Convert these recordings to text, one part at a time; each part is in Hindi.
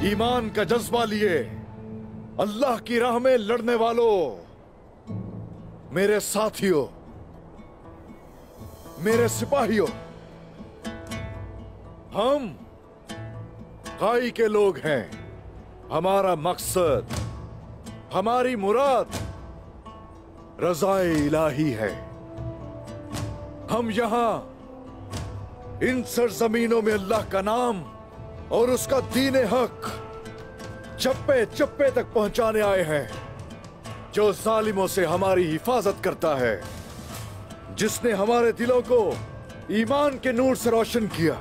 ईमान का जज्बा लिए अल्लाह की राह में लड़ने वालों, मेरे साथियों, मेरे सिपाहियों, हम काई के लोग हैं। हमारा मकसद, हमारी मुराद रज़ाए इलाही है। हम यहां इन सरजमीनों में अल्लाह का नाम और उसका दीन हक चप्पे चप्पे तक पहुंचाने आए हैं, जो जालिमों से हमारी हिफाजत करता है, जिसने हमारे दिलों को ईमान के नूर से रोशन किया।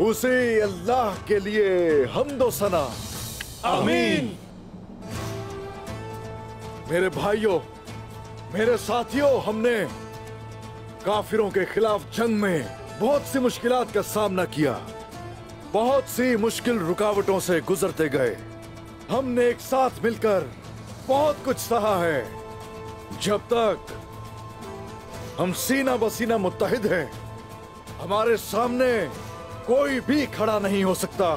उसे अल्लाह के लिए हम्दो सना। आमीन। मेरे भाइयों, मेरे साथियों, हमने काफिरों के खिलाफ जंग में बहुत सी मुश्किलात का सामना किया, बहुत सी मुश्किल रुकावटों से गुजरते गए। हमने एक साथ मिलकर बहुत कुछ सहा है। जब तक हम सीना बसीना मुत्तहिद हैं, हमारे सामने कोई भी खड़ा नहीं हो सकता।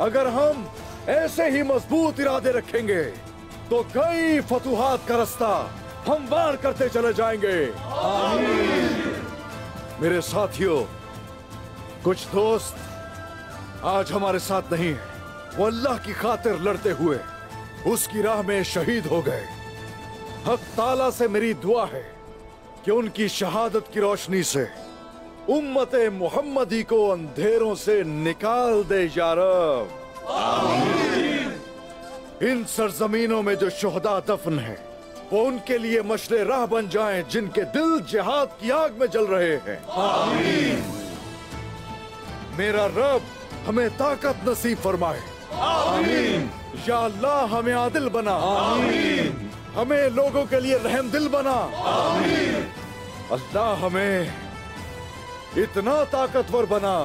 अगर हम ऐसे ही मजबूत इरादे रखेंगे तो कई फतूहात का रास्ता हम वार करते चले जाएंगे। आमीन। मेरे साथियों, कुछ दोस्त आज हमारे साथ नहीं है। वो अल्लाह की खातिर लड़ते हुए उसकी राह में शहीद हो गए। हक ताला से मेरी दुआ है कि उनकी शहादत की रोशनी से उम्मते मोहम्मदी को अंधेरों से निकाल दे या रब। आमीन। इन सरजमीनों में जो शुहदा दफन है, वो उनके लिए मशरे राह बन जाएं, जिनके दिल जिहाद की आग में जल रहे हैं। आमीन। मेरा रब हमें ताकत नसीब फरमाए। आमीन। या अल्लाह हमें आदिल बना। आमीन। हमें लोगों के लिए रहम दिल बना। आमीन। अल्लाह हमें इतना ताकतवर बना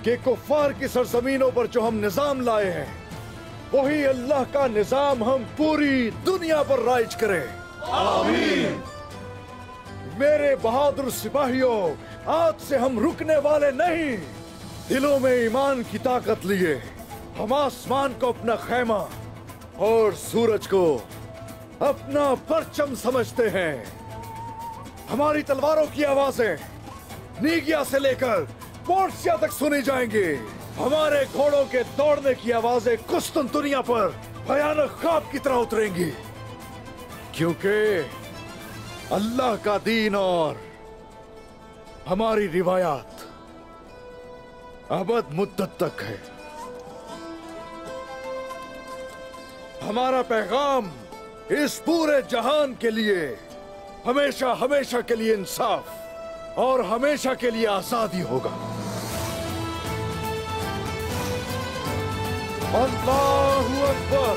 कि कुफ्फार की सरजमीनों पर जो हम निजाम लाए हैं, वही अल्लाह का निजाम हम पूरी दुनिया पर राइज करें। आमीन। मेरे बहादुर सिपाहियों, आज से हम रुकने वाले नहीं। दिलों में ईमान की ताकत लिए हम आसमान को अपना खैमा और सूरज को अपना परचम समझते हैं। हमारी तलवारों की आवाजें नीगिया से लेकर पोर्सिया तक सुनी जाएंगी। हमारे घोड़ों के दौड़ने की आवाजें कुस्तुनतुनिया पर भयानक ख्वाब की तरह उतरेंगी, क्योंकि अल्लाह का दीन और हमारी रिवायात अबद मुद्दत तक है। हमारा पैगाम इस पूरे जहान के लिए हमेशा हमेशा के लिए इंसाफ और हमेशा के लिए आजादी होगा। अल्लाहु अकबर।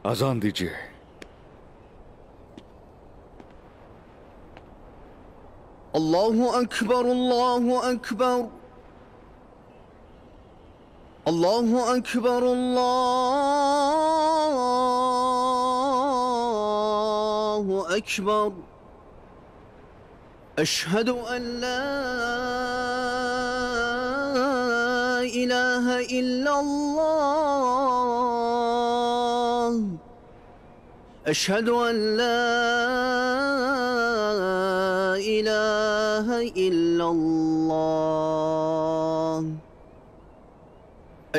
अजान दीजिए। अल्लाहु अकबर, अल्लाहु अकबर, अल्लाहु अकबर, अल्लाहु अकबर। अशहदु अन ला इलाहा इल्लल्लाह, अशहदु अन ला इलाहा इल्लल्लाह,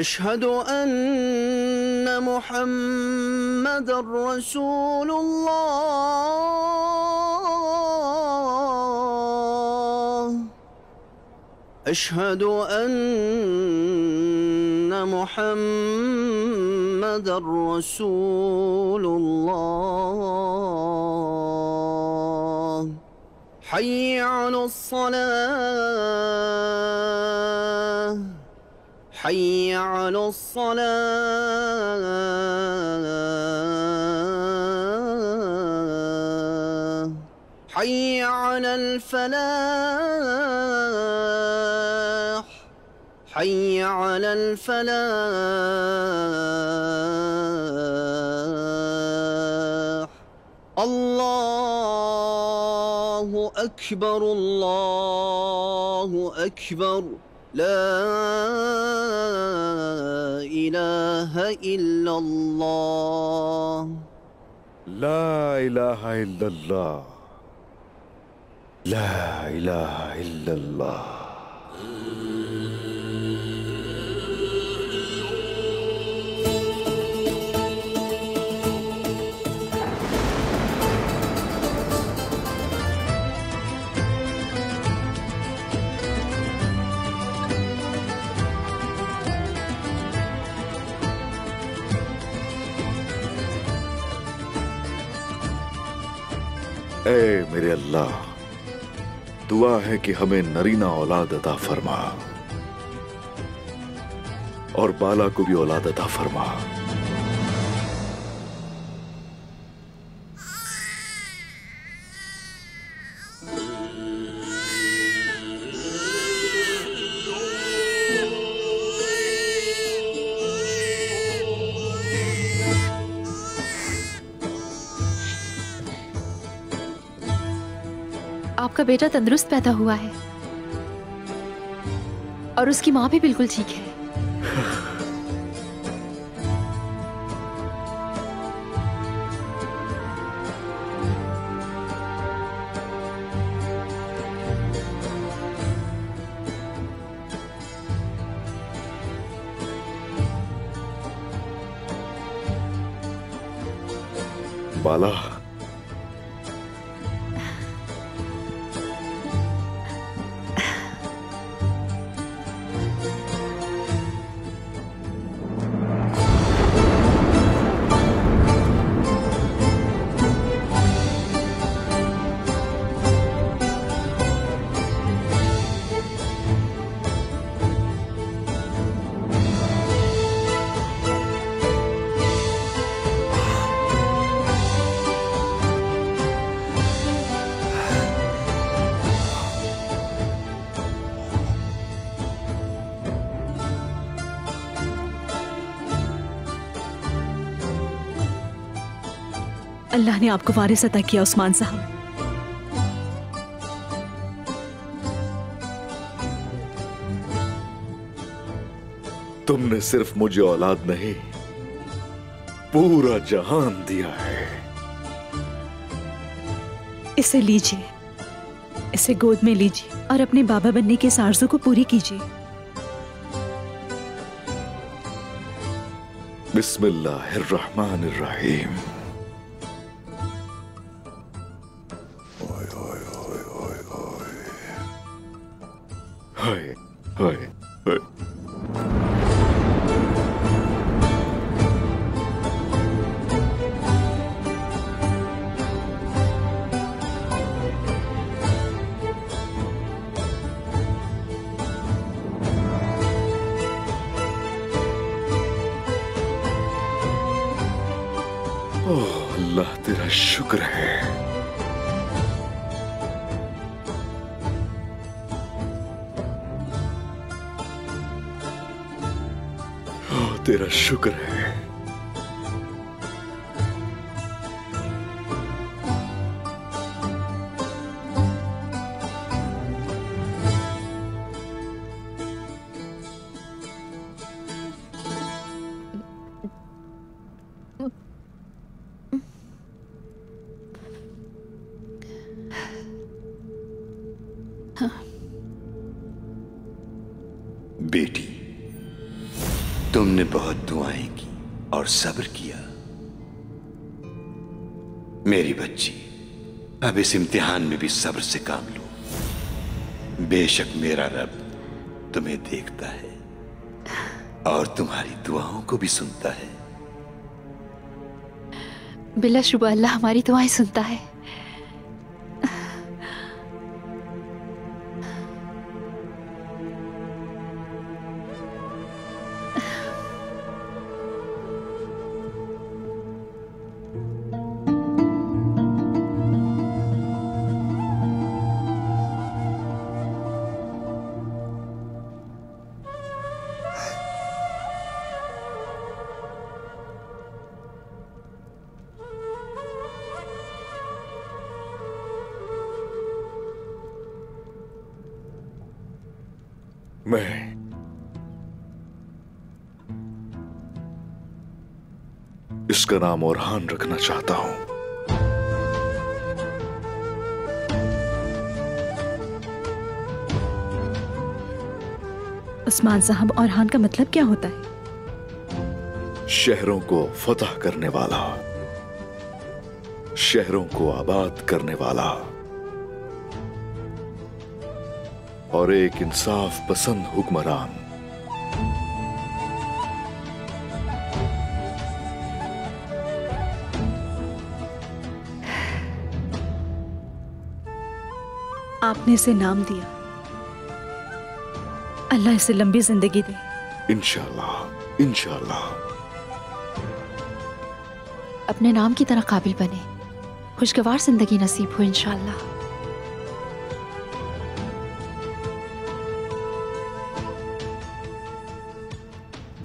अशहदु अन्न मुहम्मदर रसूलुल्लाह अशहदु अन्ना मुहम्मदर रसूलुल्लाह हय्य अलस्सलाह हय्य अलस्सलाह हय्य अलल फलाह हय्य अलल फलाह अल्लाहु अकबर ला इलाहा इल्लल्लाह ला इलाहा इल्लल्लाह ला इलाहा इल्लल्लाह। ऐ मेरे अल्लाह, दुआ है कि हमें नरीना औलाद अता फरमा और बाला को भी औलाद अता फरमा। आपका बेटा तंदुरुस्त पैदा हुआ है और उसकी माँ भी बिल्कुल ठीक है। बाला, अल्लाह ने आपको वारिस अता किया उस्मान साहब। तुमने सिर्फ मुझे औलाद नहीं, पूरा जहान दिया है। इसे लीजिए, इसे गोद में लीजिए और अपने बाबा बनने के इस आरज़ू को पूरी कीजिए। बिस्मिल्लाहिर्रहमानिर्रहीम। हाय हाय हाय। ओह अल्लाह, तेरा शुक्र है। ओह तेरा शुक्र है। बेटी, तुमने बहुत दुआएं की, और सब्र किया। मेरी बच्ची, अब इस इम्तिहान में भी सब्र से काम लो। बेशक मेरा रब तुम्हें देखता है और तुम्हारी दुआओं को भी सुनता है। बिलाशुबह अल्लाह हमारी दुआएं सुनता है। मैं इसका नाम ओरहान रखना चाहता हूं। उस्मान साहब, ओरहान का मतलब क्या होता है? शहरों को फतह करने वाला, शहरों को आबाद करने वाला और एक इंसाफ पसंद हुक्मरान। आपने इसे नाम दिया, अल्लाह इसे लंबी जिंदगी दे। इंशाअल्लाह, इंशाअल्लाह। अपने नाम की तरह काबिल बने, खुशगवार जिंदगी नसीब हो इंशाअल्लाह।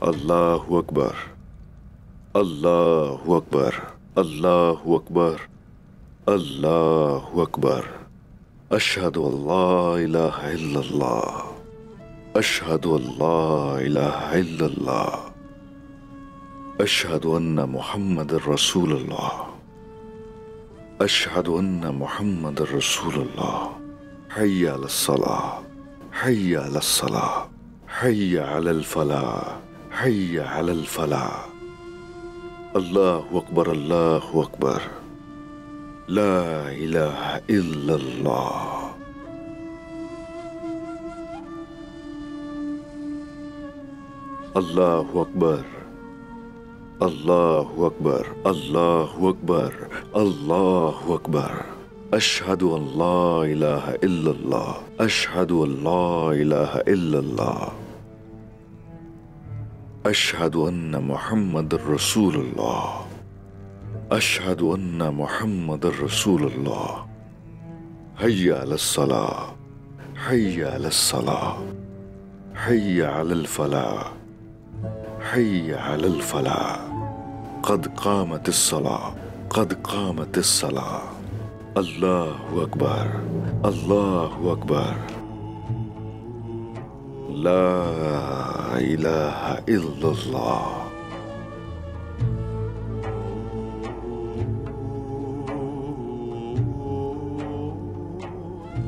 अल्लाहु अकबर, अल्लाहु अकबर, अल्लाहु अकबर, अल्लाहु अकबर। अशहदु अल्ला इलाहा इल्लल्लाह, अशहदु अल्ला इलाहा इल्लल्लाह, अशहदु अन्ना मुहम्मदुर रसूलुल्लाह, अशहदु अन्ना मुहम्मदुर रसूलुल्लाह। हय्या अलस्सलाह, हय्या अलस्सलाह, हय्या अलल फलाह, हय्या अलल फलाह। अल्लाहु अकबर, अल्लाहु अकबर, ला इलाहा इल्लल्लाह। अल्लाहु अकबर, अल्लाहु अकबर, अल्लाहु अकबर, अल्लाहु अकबर। अशहदु अल्ला इलाहा इल्लल्लाह, अशहदु अल्ला इलाहा इल्लल्लाह, अशहदु अन्ना मुहम्मदुर रसूलुल्लाह, अशहदु अन्ना मुहम्मदुर रसूलुल्लाह। हय्या अलस्सलाह, हय्या अलस्सलाह, हय्या अलल फलाह, हय्या अलल फलाह। क़द क़ामतिस सलाह, क़द क़ामतिस सलाह। अल्लाहु अकबर, अल्लाहु अकबर, ला इलाहा इल्लल्लाह।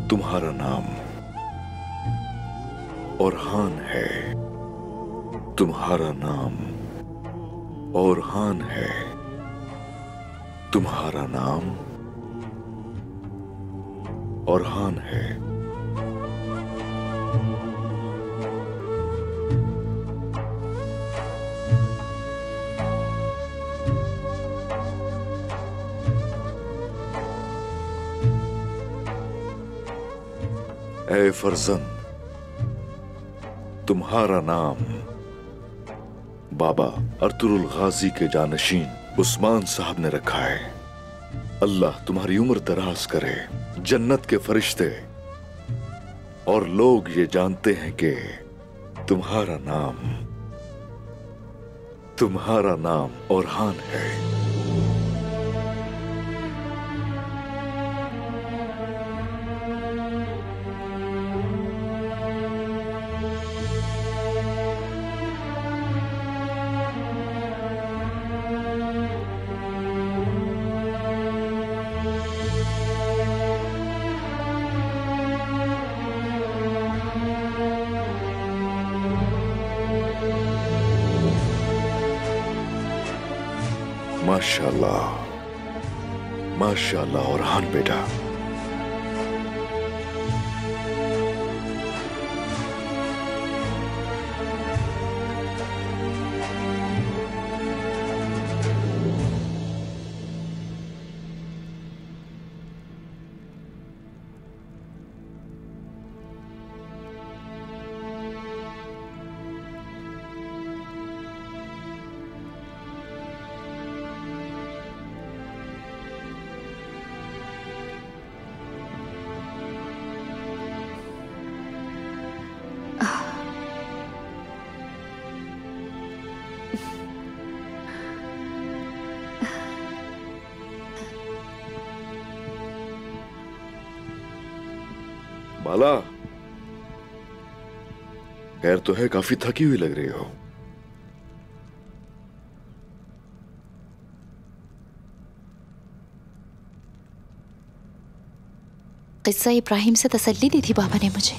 तुम्हारा नाम ओरहान है, तुम्हारा नाम ओरहान है, तुम्हारा नाम ओरहान है। ऐ फर्जंद, तुम्हारा नाम बाबा अर्तुरुल गाजी के जानशीन उस्मान साहब ने रखा है। अल्लाह तुम्हारी उम्र दराज करे। जन्नत के फरिश्ते और लोग ये जानते हैं कि तुम्हारा नाम ओरहान है। माशाल्लाह, माशाल्लाह औरहान बेटा। बाला, खैर तो है, काफी थकी हुई लग रही हो। किस्सा इब्राहिम से तसल्ली दी थी बाबा ने मुझे।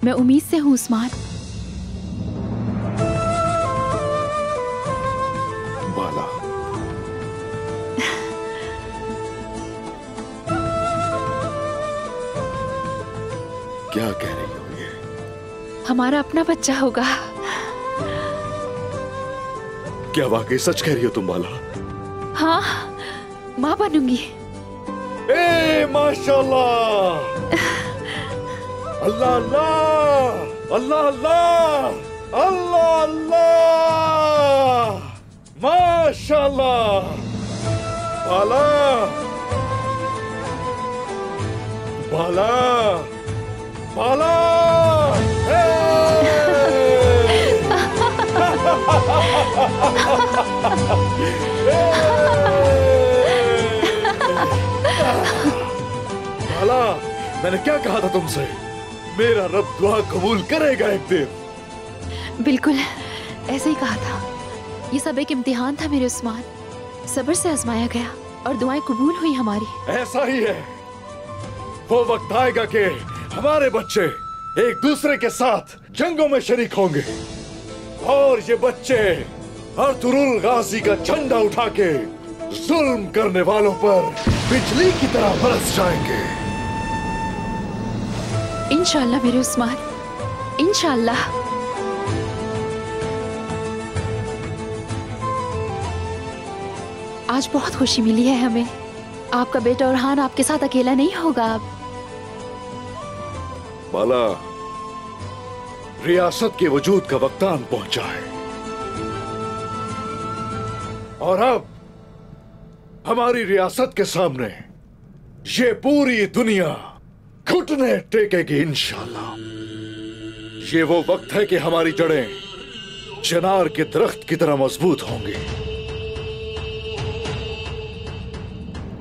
मैं उम्मीद से हूं उस्मान। बाला, क्या कह रही हो ये? हमारा अपना बच्चा होगा। क्या वाकई सच कह रही हो तुम बाला? हाँ, माँ बनूंगी। ए माशाल्लाह, अल्लाह अल्लाह, अल्लाह अल्लाह, अल्लाह अल्लाह, माशाल्लाह। बाला, बाला, बाला, बाला, मैंने क्या कहा था तुमसे? मेरा रब दुआ कबूल करेगा एक दिन। बिल्कुल ऐसे ही कहा था। ये सब एक इम्तिहान था मेरे उस्मान। सब्र से आजमाया गया और दुआएं कबूल हुई हमारी। ऐसा ही है। वो वक्त आएगा कि हमारे बच्चे एक दूसरे के साथ जंगों में शरीक होंगे और ये बच्चे अर्तुरुल गाजी का झंडा उठा के जुल्म करने वालों पर बिजली की तरह बरस जाएंगे। इंशाअल्लाह मेरे उस्मान, इंशाअल्लाह। आज बहुत खुशी मिली है हमें। आपका बेटा औरहान आपके साथ अकेला नहीं होगा अब। बाला, रियासत के वजूद का वक्तान पहुंचा है और अब हमारी रियासत के सामने ये पूरी दुनिया घुटने टेकेगी इंशाअल्लाह। ये वो वक्त है कि हमारी जड़ें चिनार के दरख्त की तरह मजबूत होंगी।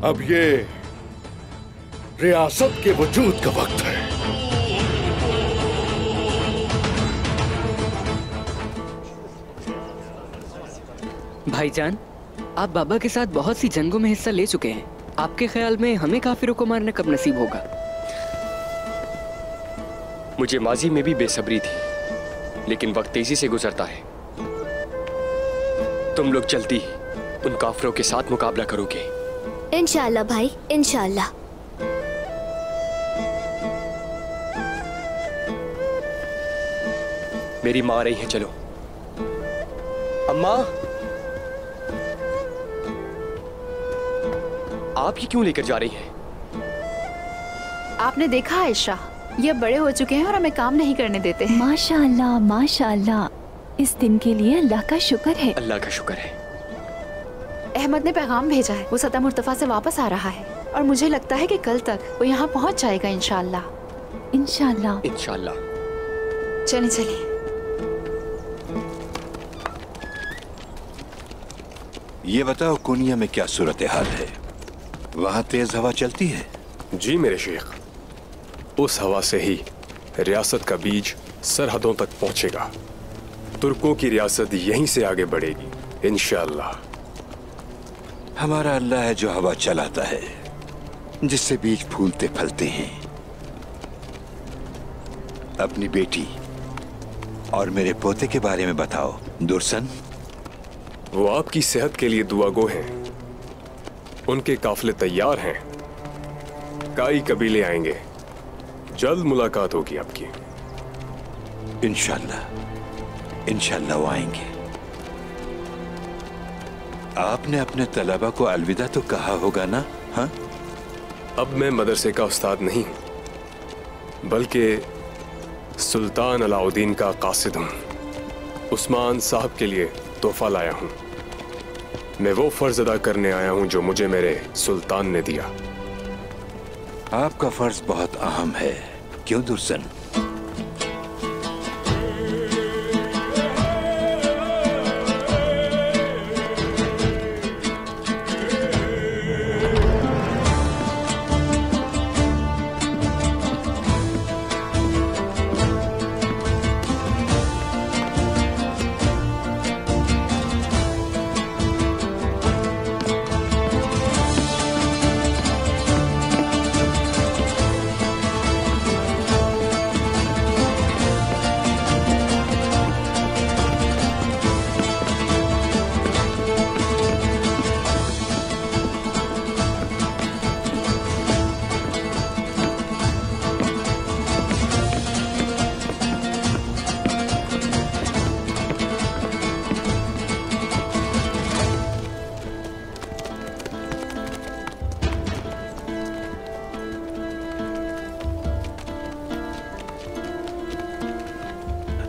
अब ये रियासत के वजूद का वक्त है। भाईजान, आप बाबा के साथ बहुत सी जंगों में हिस्सा ले चुके हैं। आपके ख्याल में हमें काफिरों को मारना कब नसीब होगा? मुझे माजी में भी बेसब्री थी, लेकिन वक्त तेजी से गुजरता है। तुम लोग जल्दी उन काफिरों के साथ मुकाबला करोगे। इंशाअल्लाह भाई, इंशाअल्लाह। मेरी माँ आ रही है, चलो। अम्मा, आप ये क्यों लेकर जा रही हैं? आपने देखा आयशा, ये बड़े हो चुके हैं और हमें काम नहीं करने देते हैं। माशाअल्लाह, माशाअल्लाह। इस दिन के लिए अल्लाह का शुक्र है। अल्लाह का शुक्र है। अहमद ने पैगाम भेजा है, वो सतह मुर्तफा से वापस आ रहा है और मुझे लगता है कि कल तक वो यहाँ पहुँच जाएगा इंशाअल्लाह। इंशाअल्लाह, इंशाअल्लाह। चलिए चलिए। ये बताओ कुनिया में क्या सूरत हाल है? वहाँ तेज हवा चलती है? जी मेरे शेख, उस हवा से ही रियासत का बीज सरहदों तक पहुंचेगा। तुर्कों की रियासत यहीं से आगे बढ़ेगी इंशाअल्लाह। हमारा अल्लाह है जो हवा चलाता है, जिससे बीज फूलते फलते हैं। अपनी बेटी और मेरे पोते के बारे में बताओ, दुर्सन, वो आपकी सेहत के लिए दुआगो हैं। उनके काफिले तैयार हैं। काई कबीले आएंगे। जल्द मुलाकात होगी आपकी। इंशाल्लाह वो आएंगे। आपने अपने तलबा को अलविदा तो कहा होगा ना? हाँ, अब मैं मदरसे का उस्ताद नहीं, बल्कि सुल्तान अलाउद्दीन का कासिद हूं। उस्मान साहब के लिए तोहफा लाया हूं। मैं वो फर्ज अदा करने आया हूं जो मुझे मेरे सुल्तान ने दिया। आपका फर्ज बहुत अहम है, क्यों दुर्सन?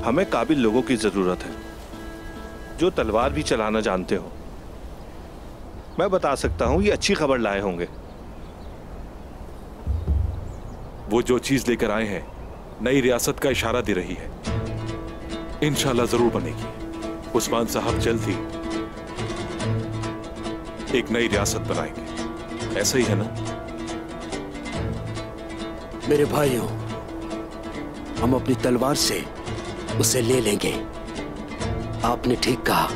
हमें काबिल लोगों की जरूरत है जो तलवार भी चलाना जानते हो। मैं बता सकता हूं ये अच्छी खबर लाए होंगे। वो जो चीज लेकर आए हैं नई रियासत का इशारा दे रही है। इंशाल्लाह जरूर बनेगी। उस्मान साहब जल्द ही एक नई रियासत बनाएंगे, ऐसा ही है ना? मेरे भाइयों, हम अपनी तलवार से उसे ले लेंगे। आपने ठीक कहा,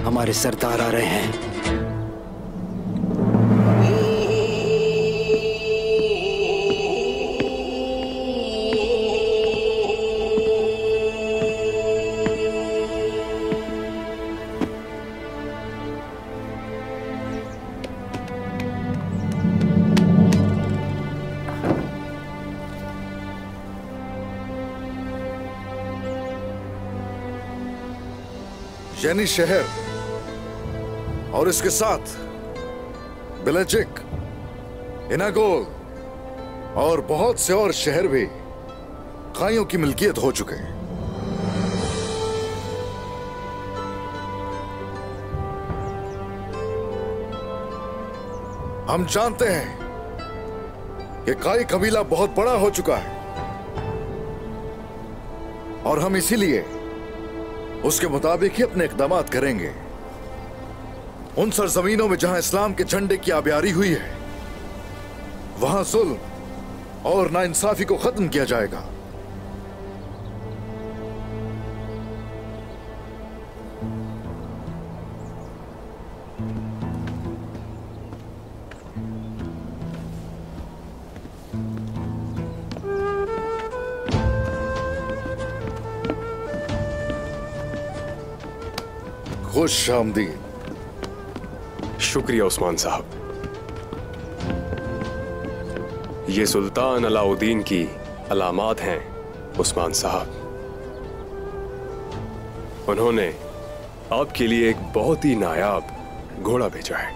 हमारे सरदार आ रहे हैं। यानी शहर और इसके साथ बिलजिक, इनागोल और बहुत से और शहर भी काइयों की मिल्कियत हो चुके हैं। हम जानते हैं कि काई कबीला बहुत बड़ा हो चुका है और हम इसीलिए उसके मुताबिक ही अपने इक़दामात करेंगे। उन सरजमीनों में जहां इस्लाम के झंडे की आबियारी हुई है, वहां जुल्म और नाइंसाफी को खत्म किया जाएगा। खुश आमदीद। शुक्रिया उस्मान साहब। ये सुल्तान अलाउद्दीन की अलामात हैं उस्मान साहब। उन्होंने आपके लिए एक बहुत ही नायाब घोड़ा भेजा है।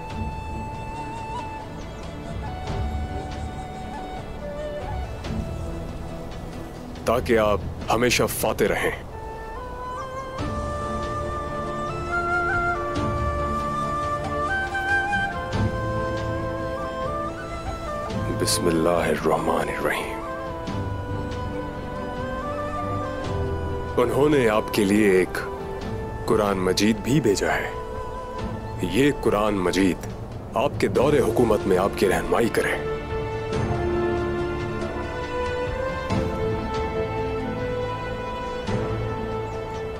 ताकि आप हमेशा फाते रहें। बिस्मिल्लाहिर्रहमानिर्रहीम। उन्होंने आपके लिए एक कुरान मजीद भी भेजा है। ये कुरान मजीद आपके दौरे हुकूमत में आपकी रहनुमाई करे।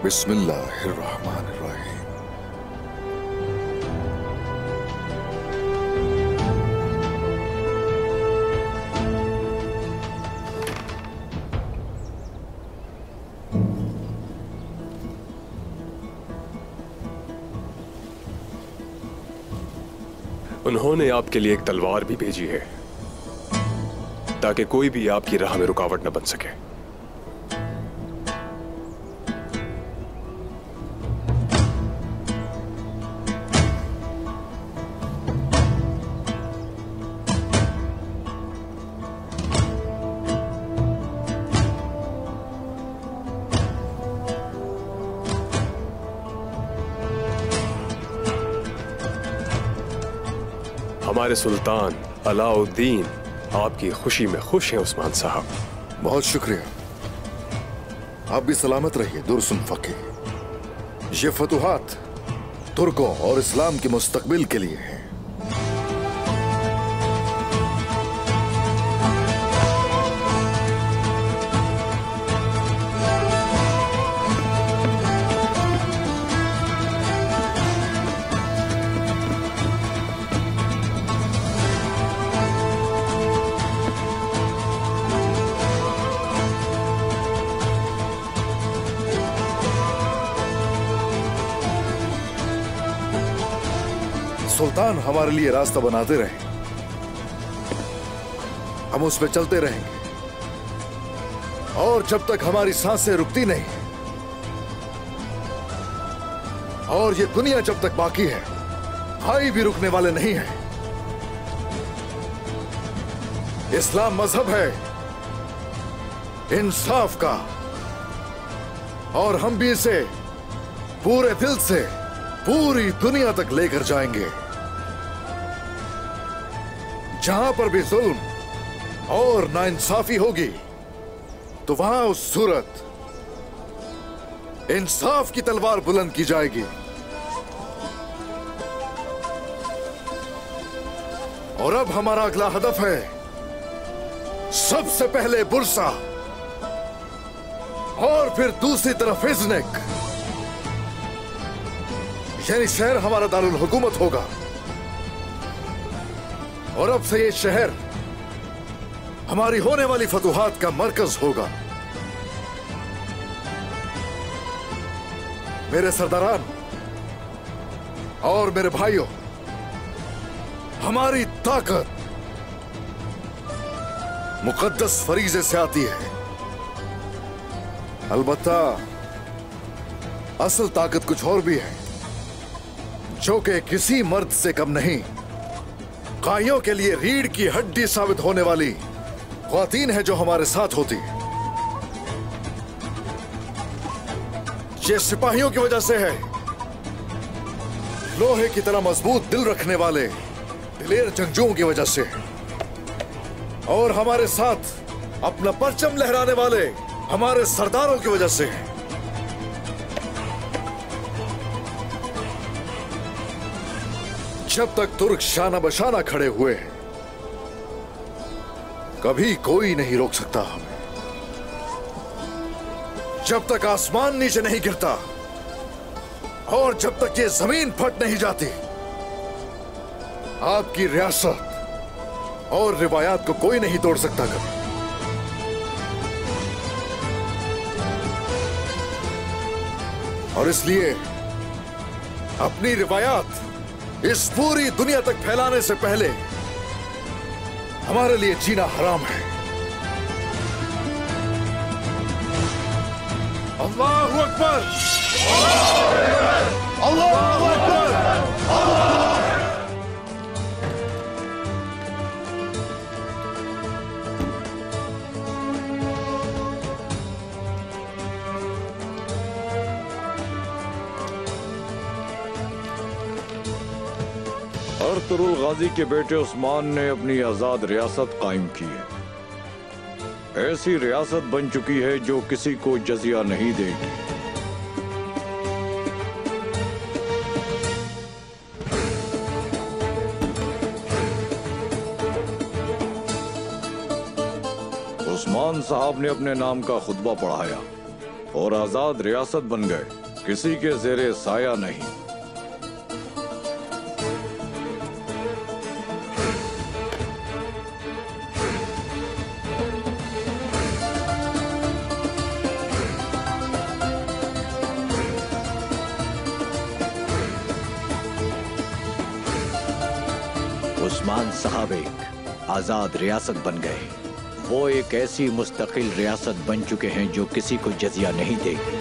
बिस्मिल्लाहिर्रहमानिर्रहीम। उन्होंने आपके लिए एक तलवार भी भेजी है ताकि कोई भी आपकी राह में रुकावट न बन सके। हमारे सुल्तान अलाउद्दीन आपकी खुशी में खुश हैं उस्मान साहब। बहुत शुक्रिया। आप भी सलामत रहिए दुर्सुम फकीह। ये फतुहात तुर्कों और इस्लाम के मुस्तकबिल के लिए है। सुल्तान हमारे लिए रास्ता बनाते रहे, हम उस पे चलते रहेंगे और जब तक हमारी सांसें रुकती नहीं और ये दुनिया जब तक बाकी है, भाई भी रुकने वाले नहीं हैं। इस्लाम मजहब है इंसाफ का और हम भी इसे पूरे दिल से पूरी दुनिया तक लेकर जाएंगे। जहां पर भी जुल्म और नाइंसाफी होगी तो वहां उस सूरत इंसाफ की तलवार बुलंद की जाएगी। और अब हमारा अगला हदफ है सबसे पहले बुरसा और फिर दूसरी तरफ इज़्निक, यानी शहर हमारा दारुल हुकूमत होगा। और अब से ये शहर हमारी होने वाली फतुहात का मरकज होगा। मेरे सरदारान और मेरे भाइयों, हमारी ताकत मुकद्दस फरीजे से आती है। अलबत्ता असल ताकत कुछ और भी है जो कि किसी मर्द से कम नहीं। काइयों के लिए रीढ़ की हड्डी साबित होने वाली ख्वातीन है जो हमारे साथ होती है। ये सिपाहियों की वजह से है, लोहे की तरह मजबूत दिल रखने वाले दिलेर जंगजुओं की वजह से, और हमारे साथ अपना परचम लहराने वाले हमारे सरदारों की वजह से है। जब तक तुर्क शाना बशाना खड़े हुए हैं, कभी कोई नहीं रोक सकता हमें। जब तक आसमान नीचे नहीं गिरता और जब तक ये जमीन फट नहीं जाती, आपकी रियासत और रिवायात को कोई नहीं तोड़ सकता कभी। और इसलिए अपनी रिवायात इस पूरी दुनिया तक फैलाने से पहले हमारे लिए जीना हराम है। अल्लाहु अकबर, अल्लाहु अकबर। अर्तुरुल गाजी के बेटे उस्मान ने अपनी आजाद रियासत कायम की है। ऐसी रियासत बन चुकी है जो किसी को जजिया नहीं देगी। उस्मान साहब ने अपने नाम का खुतबा पढ़ाया और आजाद रियासत बन गए, किसी के जेरे साया नहीं। उस्मान साहब एक आजाद रियासत बन गए। वो एक ऐसी मुस्तकिल रियासत बन चुके हैं जो किसी को जजिया नहीं देगी।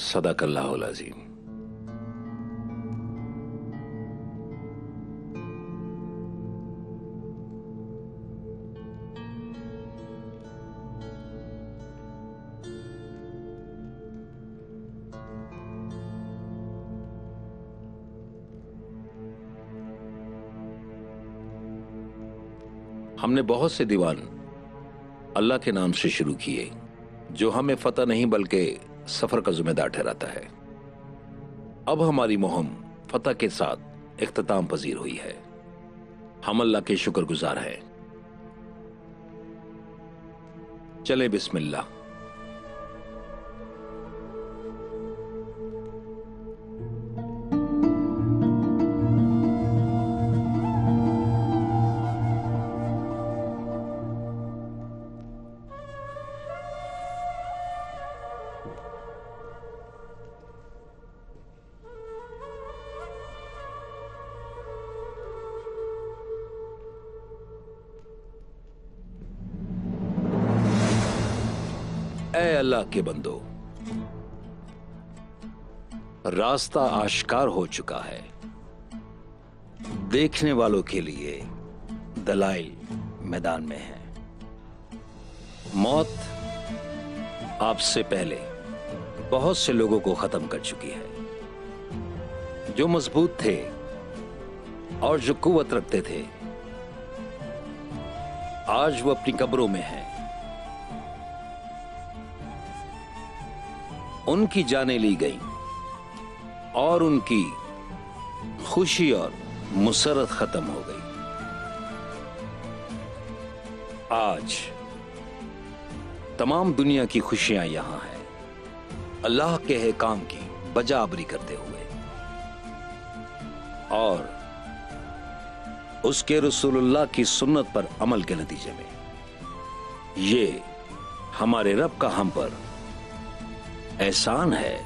सदाकल्लाहुल अज़ीम। हमने बहुत से दीवान अल्लाह के नाम से शुरू किए जो हमें फतह नहीं बल्कि सफर का जिम्मेदार ठहराता है। अब हमारी मुहिम फतह के साथ इख्तिताम पजीर हुई है। हम अल्लाह के शुक्रगुजार हैं। चले बिस्मिल्लाह। ऐ अल्लाह के बंदो, रास्ता आश्कार हो चुका है। देखने वालों के लिए दलाइल मैदान में है। मौत आपसे पहले बहुत से लोगों को खत्म कर चुकी है। जो मजबूत थे और जो कुव्वत रखते थे, आज वो अपनी कब्रों में हैं। उनकी जानें ली गई और उनकी खुशी और मुसरत खत्म हो गई। आज तमाम दुनिया की खुशियां यहां हैं, अल्लाह के अहकाम की बजाबरी करते हुए और उसके रसूलुल्लाह की सुन्नत पर अमल के नतीजे में। ये हमारे रब का हम पर एहसान है।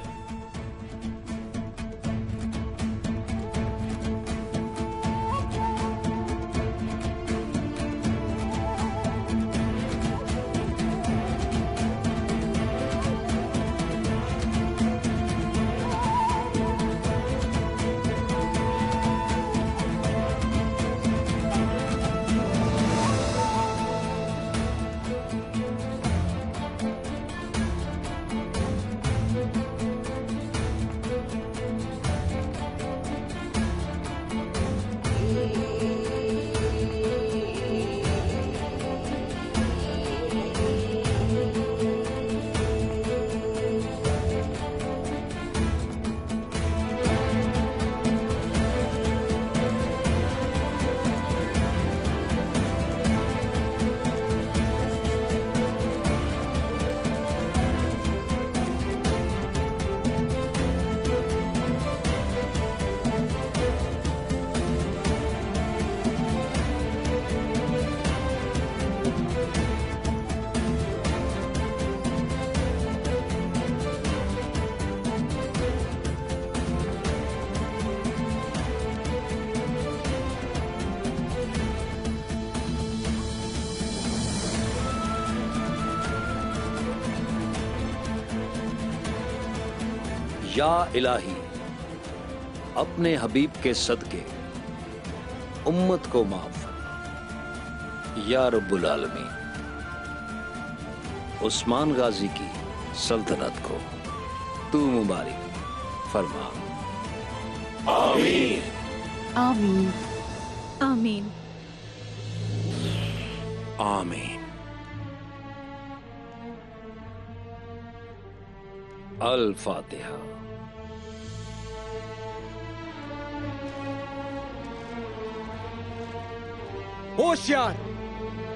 या इलाही, अपने हबीब के सदके उम्मत को माफ या रब्बुल आलमीन। उस्मान गाजी की सल्तनत को तू मुबारक फरमा। आमीन आमीन आमीन आमीन। अल फातिहा। होशियार,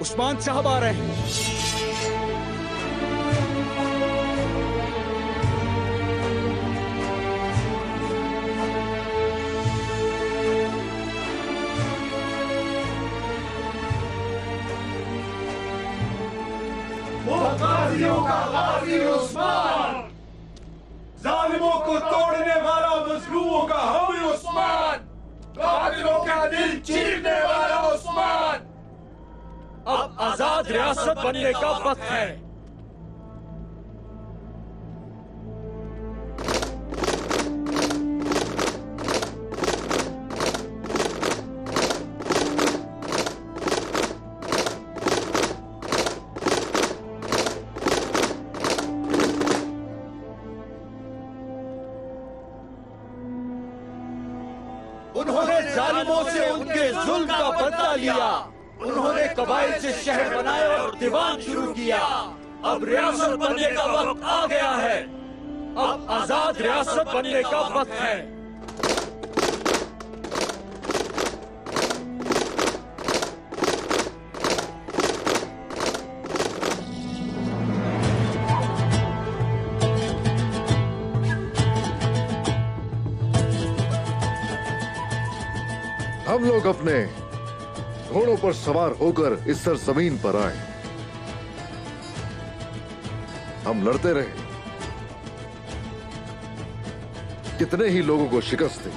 उस्मान साहब आ रहे हैं। गाजियों का गाजी उस्मान। जालिमों को तोड़ने वाला मजलूमों का हामी उस्मान, कातिलों का दिल चीरने वाला उस्मान। अब आजाद रियासत बनने का वक्त है। उन्होंने जालिमों से उनके जुल्म का बदला लिया। उन्होंने कबाइल से शहर बनाए और दीवान शुरू किया। अब रियासत बनने का वक्त आ गया है। अब आजाद रियासत बनने का वक्त है। हम लोग अपने घोड़ों पर सवार होकर इस सरजमीन पर आए। हम लड़ते रहे, कितने ही लोगों को शिकस्त दी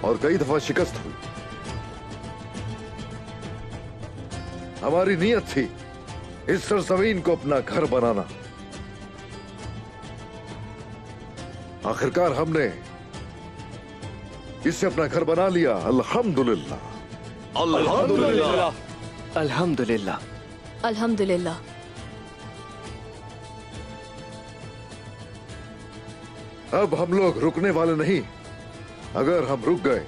और कई दफा शिकस्त हुई। हमारी नीयत थी इस सरजमीन को अपना घर बनाना। आखिरकार हमने इसे अपना घर बना लिया। अल्हम्दुलिल्लाह, अल्हम्दुलिल्लाह, अल्हम्दुलिल्लाह, अल्हम्दुलिल्लाह। अब हम लोग रुकने वाले नहीं। अगर हम रुक गए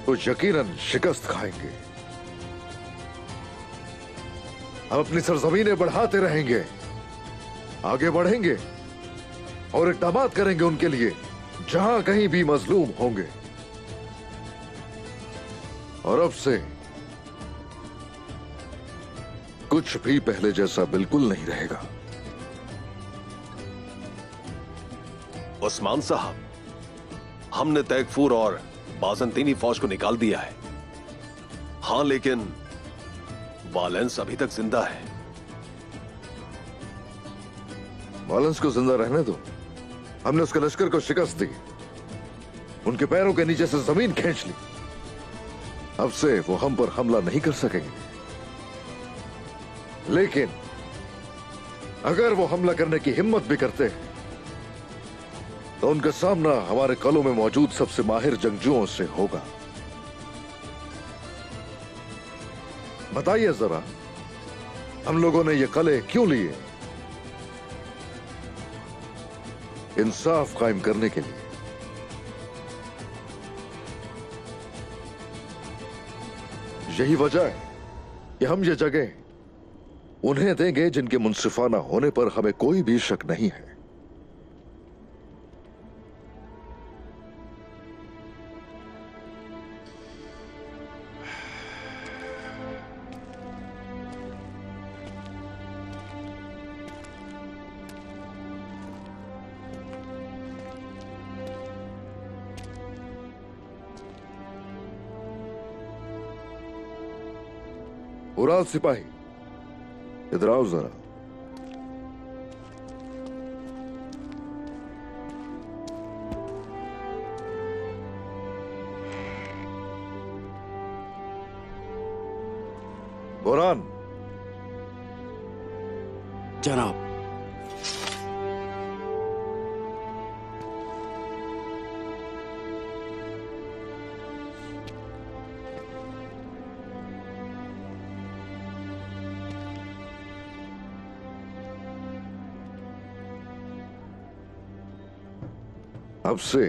तो यकीनन शिकस्त खाएंगे। हम अपनी सरजमीनें बढ़ाते रहेंगे, आगे बढ़ेंगे और इक़दामात करेंगे उनके लिए जहां कहीं भी मजलूम होंगे। और अब से कुछ भी पहले जैसा बिल्कुल नहीं रहेगा। उस्मान साहब, हमने तैगफूर और बाजंतीनी फौज को निकाल दिया है। हां, लेकिन वालेंस अभी तक जिंदा है। वालेंस को जिंदा रहने दो। हमने उसके लश्कर को शिकस्त दी, उनके पैरों के नीचे से जमीन खींच ली। अब से वो हम पर हमला नहीं कर सकेंगे। लेकिन अगर वो हमला करने की हिम्मत भी करते हैं तो उनका सामना हमारे कलों में मौजूद सबसे माहिर जंगजुओं से होगा। बताइए जरा, हम लोगों ने ये कले क्यों लिए? इंसाफ कायम करने के लिए। यही वजह है कि हम ये जगह उन्हें देंगे जिनके मुंसिफाना होने पर हमें कोई भी शक नहीं है। उराल सिपाही, इधर आओ जरा। बुरहान। जनाब। अब से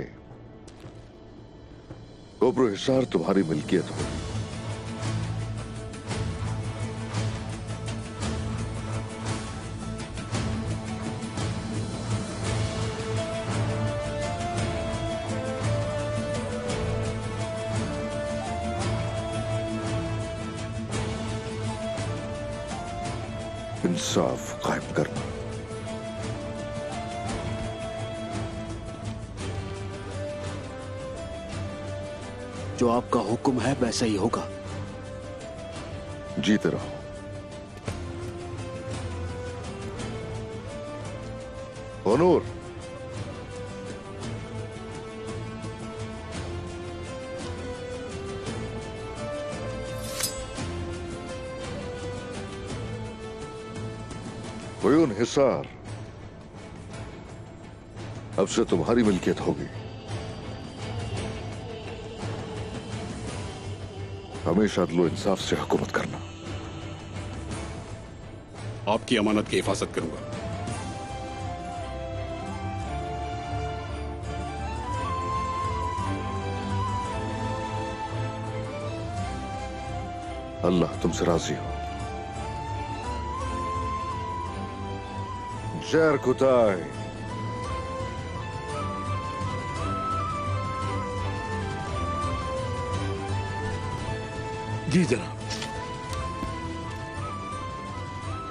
कोबरो हिसार तुम्हारी मिल्कियत हो। इंसाफ कायम करना। जो आपका हुक्म है वैसा ही होगा। जीते रहो। ओनूर, हुयून हिसार अब से तुम्हारी मिल्कियत होगी। हमेशा अदलो इंसाफ से हुकूमत करना। आपकी अमानत की हिफाजत करूंगा। अल्लाह तुमसे राजी हो। जैर कुताई। जी जनाब।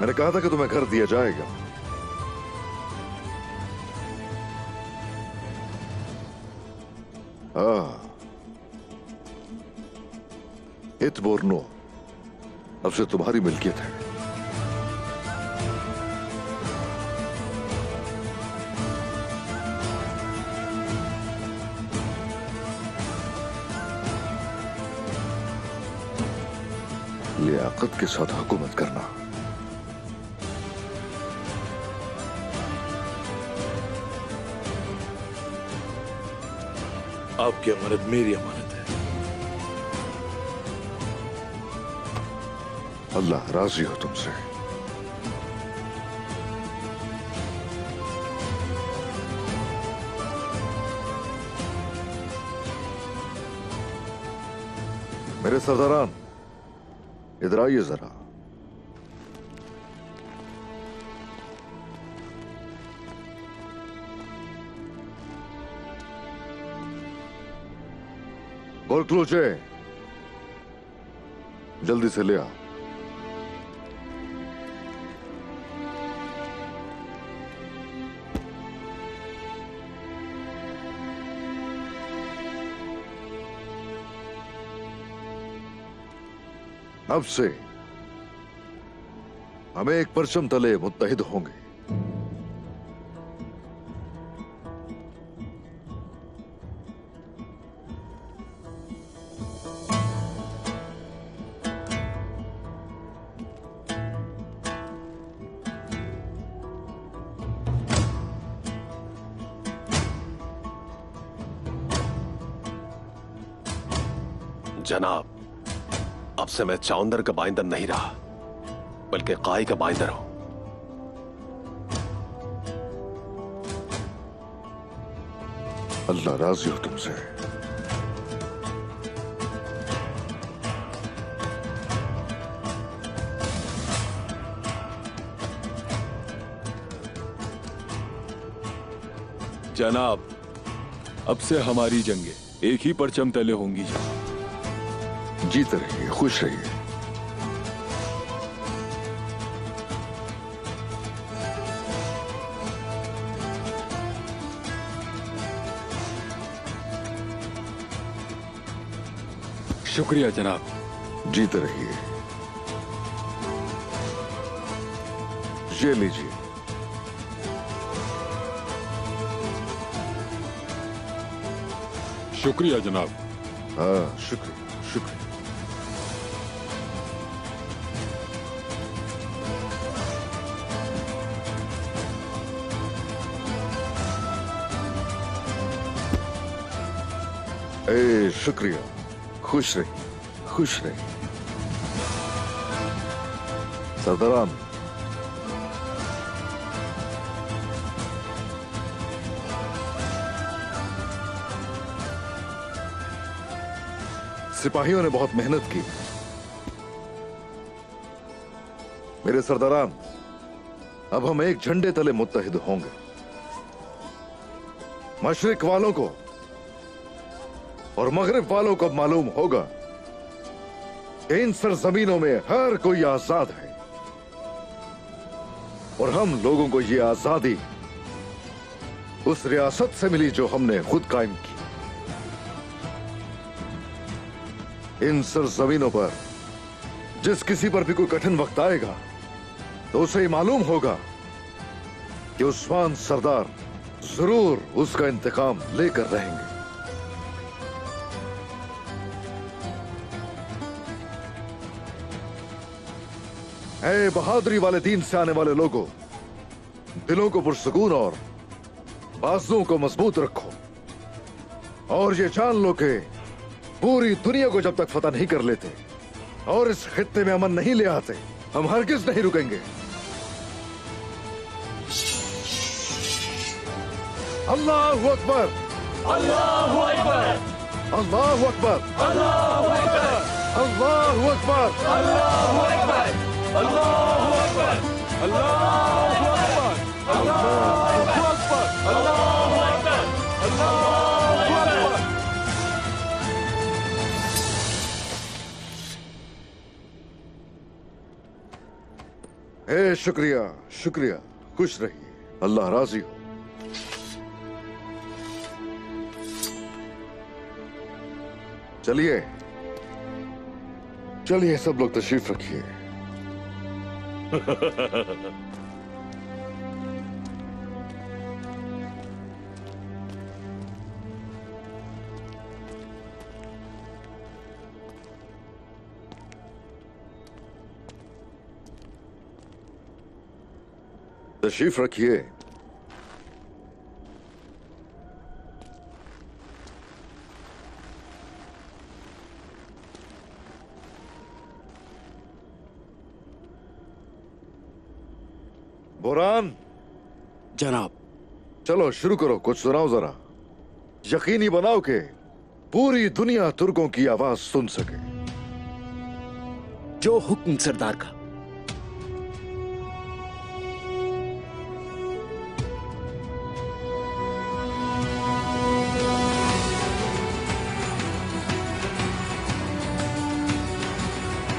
मैंने कहा था कि तुम्हें घर दिया जाएगा। इत बोर्नो अब से तुम्हारी मिल्कियत है। लियाकत के साथ हुकूमत करना। आपकी अमानत मेरी अमानत है। अल्लाह राजी हो तुमसे। मेरे सरदारान इधर आइए जरा। गोलक्लूचे जल्दी से ले आ। अब से हमें एक परचम तले मुत्तहिद होंगे। जनाब, अब से मैं चौंदर का बाइंदर नहीं रहा, बल्कि काई का बाइंदर हूं। अल्लाह राजी हो तुमसे। जनाब, अब से हमारी जंगें एक ही परचम तले होंगी। जीते रहिए, खुश रहिए। शुक्रिया जनाब। जीते रहिए। ये लीजिए। शुक्रिया जनाब। हाँ, शुक्रिया शुक्रिया। ए शुक्रिया। खुश रहिए, खुश रहिए। सरदारान, सिपाहियों ने बहुत मेहनत की। मेरे सरदारान, अब हम एक झंडे तले मुत्तहिद होंगे। मशरिक वालों को और मगरिब वालों को मालूम होगा कि इन सरजमीनों में हर कोई आजाद है और हम लोगों को ये आजादी उस रियासत से मिली जो हमने खुद कायम की। इन सरजमीनों पर जिस किसी पर भी कोई कठिन वक्त आएगा तो उसे ही मालूम होगा कि उस्मान सरदार जरूर उसका इंतकाम लेकर रहेंगे। ऐ बहादुरी वाले दीन से आने वाले लोगों, दिलों को पुरसुकून और बाजुओं को मजबूत रखो और ये जान लो कि पूरी दुनिया को जब तक फतह नहीं कर लेते और इस खित्ते में अमन नहीं ले आते, हम हरगिज नहीं रुकेंगे। अल्लाहु अकबर, अल्लाहु अकबर, अल्लाहु अकबर, अल्लाहु अकबर, अल्लाहु अकबर, अल्लाहु अकबर, अल्लाहु अकबर, अल्लाहु अकबर, अल्लाहु अकबर, अल्लाहु अकबर, अल्लाहु अकबर। शुक्रिया शुक्रिया, खुश रहिए, अल्लाह राजी हो। चलिए चलिए सब लोग तशरीफ रखिए। तशरीफ रखिए। बुरहान जनाब। चलो शुरू करो, कुछ सुनाओ जरा। यकीनी बनाओ कि पूरी दुनिया तुर्कों की आवाज सुन सके। जो हुक्म सरदार का।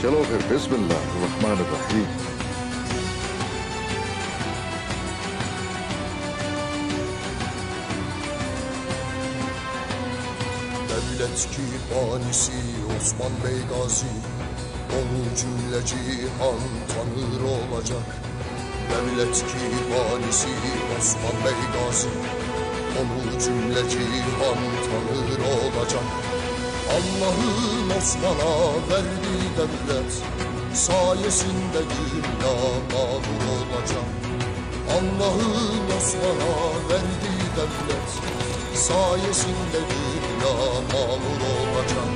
चलो फिर बिस्मिल्लाह रहमान रहीम। Devlet ki banisi Osman Bey Gazi, onu cümle cihan tanır olacak. Devlet ki banisi Osman Bey Gazi, onu cümle cihan tanır olacak. Allah'ın Osman'a verdiği devlet sayesinde dünya mağdur olacak. Allah'ın Osman'a verdiği devlet sayesinde dünya mağdur olacak.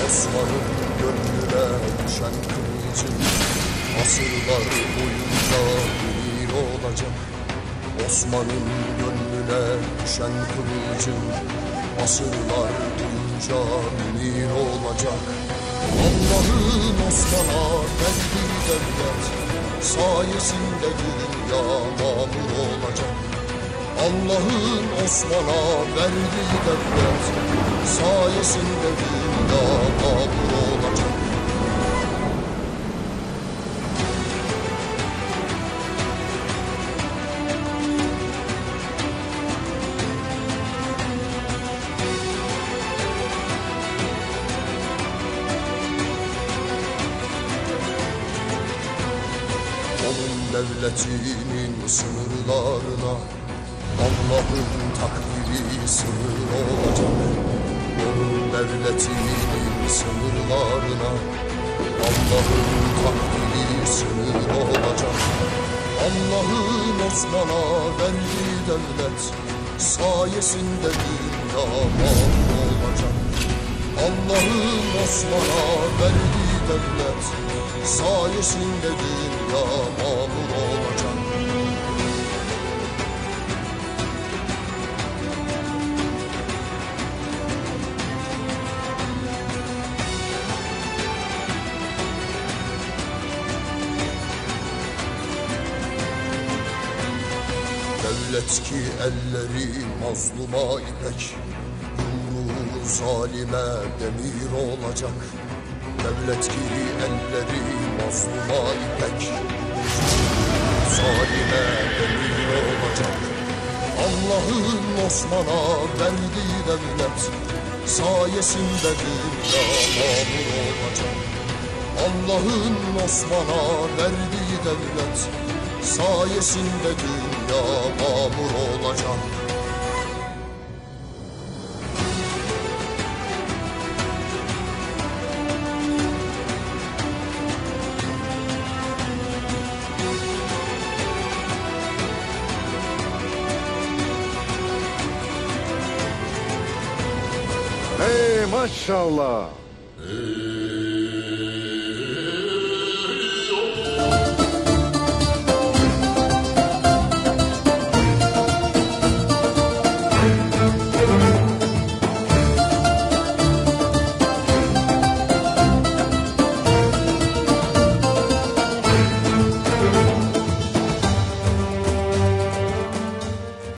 Osman'ın gönlüne düşen kılıcın asırlar boyunca bir olacak. Osman'ın gönlüne düşen kılıcın asırlar boyunca bir olacak. Allah'ın Osman'a verdiği devlet sayesinde dünya mamur olacak. Allah'ın Osman'a verdiği devlet sayesinde dünya mamur olacak. Devletinin sınırlarına Allah'ın takdiri sınır olacak. Onun devletinin sınırlarına Allah'ın takdiri sınır olacak. Allah'ın Osman'a verdiği devlet sayesinde dünya mamur olacak. Allah'ın Osman'a verdiği devlet sayesinde dünya mamur olacak. Devlet ki elleri mazluma ipek, yumruğu zalime demir olacak. Devlet ki elleri mazluma ipek, zalime demir olacak. Allah'ın Osman'a verdiği devlet sayesinde dünya mamur olacak. Allah'ın Osman'a verdiği devlet sayesinde dünya mamur olacak. Hey maşallah.